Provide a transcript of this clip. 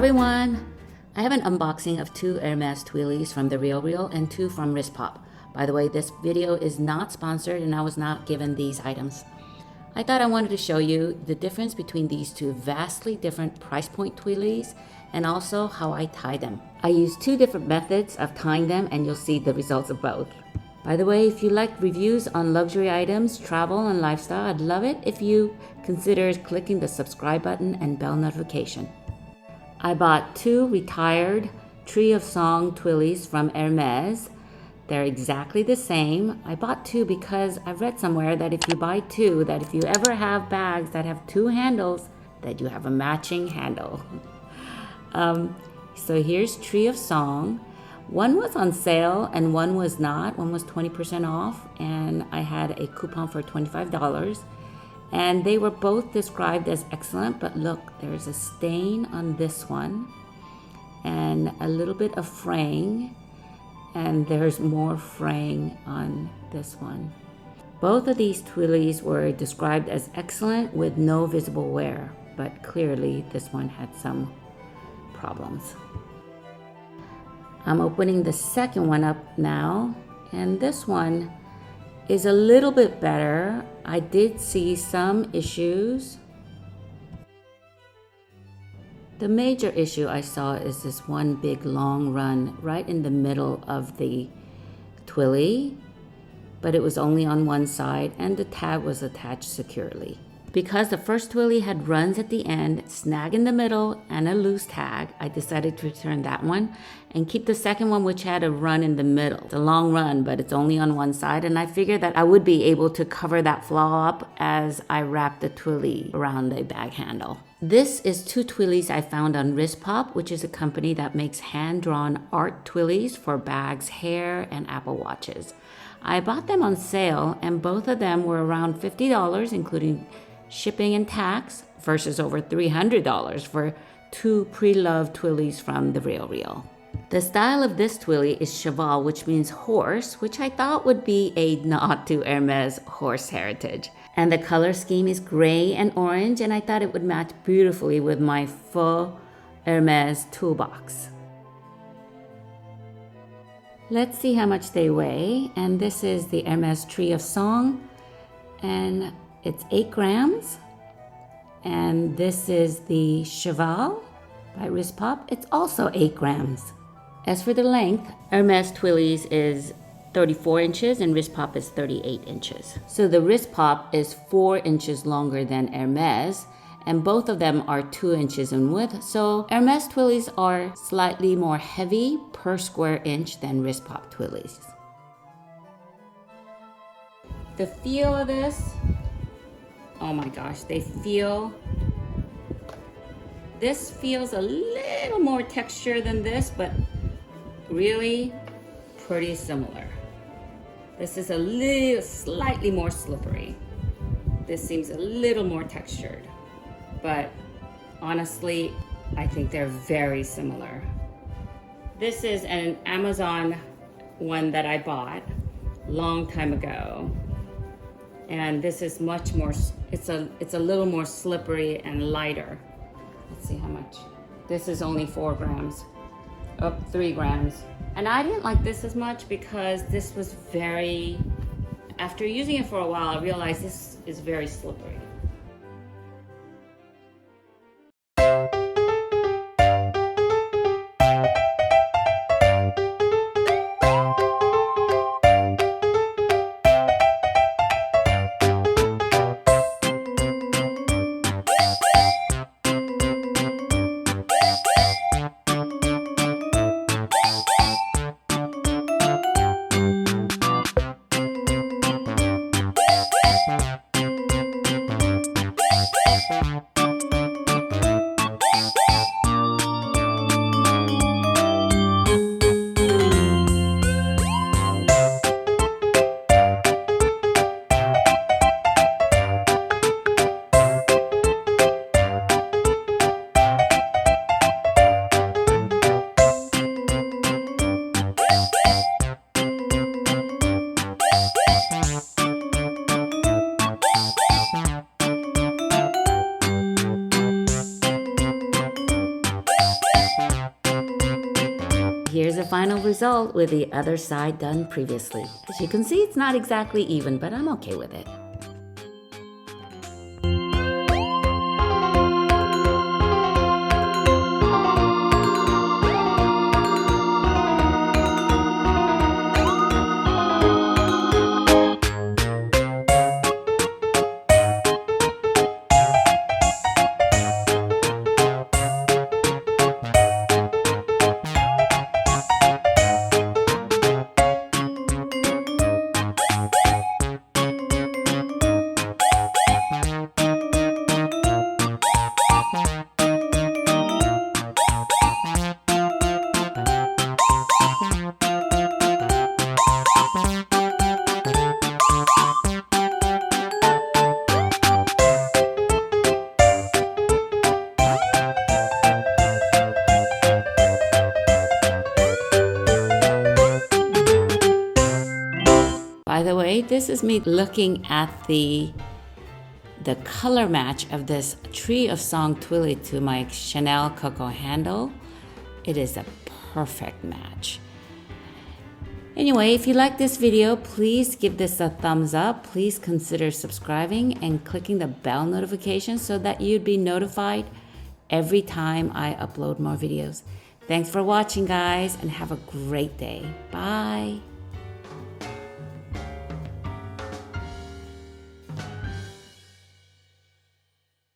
everyone! I have an unboxing of 2 Hermes Twillies from The RealReal and 2 from Wristpop. By the way, this video is not sponsored and I was not given these items. I thought I wanted to show you the difference between these 2 vastly different price point Twillies and also how I tie them. I use 2 different methods of tying them and you'll see the results of both. By the way, if you like reviews on luxury items, travel, and lifestyle, I'd love it if you consider clicking the subscribe button and bell notification. I bought 2 retired Tree of Song Twillies from Hermes. They're exactly the same. I bought 2 because I read somewhere that if you buy 2, that if you ever have bags that have 2 handles, that you have a matching handle. So here's Tree of Song. One was on sale and one was not. One was 20% off and I had a coupon for $25. And they were both described as excellent, but look, there's a stain on this one and a little bit of fraying, and there's more fraying on this one. Both of these Twillies were described as excellent with no visible wear, but clearly this one had some problems. I'm opening the second one up now, and this one is a little bit better. I did see some issues. The major issue I saw is this one big long run right in the middle of the Twilly, but it was only on one side and the tag was attached securely. Because the first Twilly had runs at the end, snag in the middle, and a loose tag, I decided to return that one and keep the second one, which had a run in the middle. It's a long run, but it's only on one side, and I figured that I would be able to cover that flaw up as I wrapped the Twilly around the bag handle. This is 2 Twillies I found on Wristpop, which is a company that makes hand-drawn art Twillies for bags, hair, and Apple Watches. I bought them on sale, and both of them were around $50, including shipping and tax, versus over $300 for 2 pre-loved Twillies from The RealReal. The style of this Twilly is cheval, which means horse, which I thought would be a nod to Hermes horse heritage. And the color scheme is gray and orange, and I thought it would match beautifully with my full Hermes toolbox. Let's see how much they weigh, and this is the Hermes Tree of Song, and it's 8 grams, and this is the Cheval by Wristpop. It's also 8 grams. As for the length, Hermes Twillies is 34 inches and Wristpop is 38 inches. So the Wristpop is 4 inches longer than Hermes, and both of them are 2 inches in width. So Hermes Twillies are slightly more heavy per square inch than Wristpop Twillies. The feel of this, oh my gosh, this feels a little more texture than this, but really pretty similar. This is a little slightly more slippery. This seems a little more textured, but honestly, I think they're very similar. This is an Amazon one that I bought a long time ago. And this is much more, it's a little more slippery and lighter. Let's see how much. This is only 4 grams, 3 grams. And I didn't like this as much because this was very, after using it for a while, I realized this is very slippery. result with the other side done previously. As you can see, it's not exactly even, but I'm okay with it. By the way, this is me looking at the color match of this Tree of Song Twilly to my Chanel Coco handle. It is a perfect match. Anyway, if you like this video, please give this a thumbs up. Please consider subscribing and clicking the bell notification so that you'd be notified every time I upload more videos. Thanks for watching, guys, and have a great day. Bye.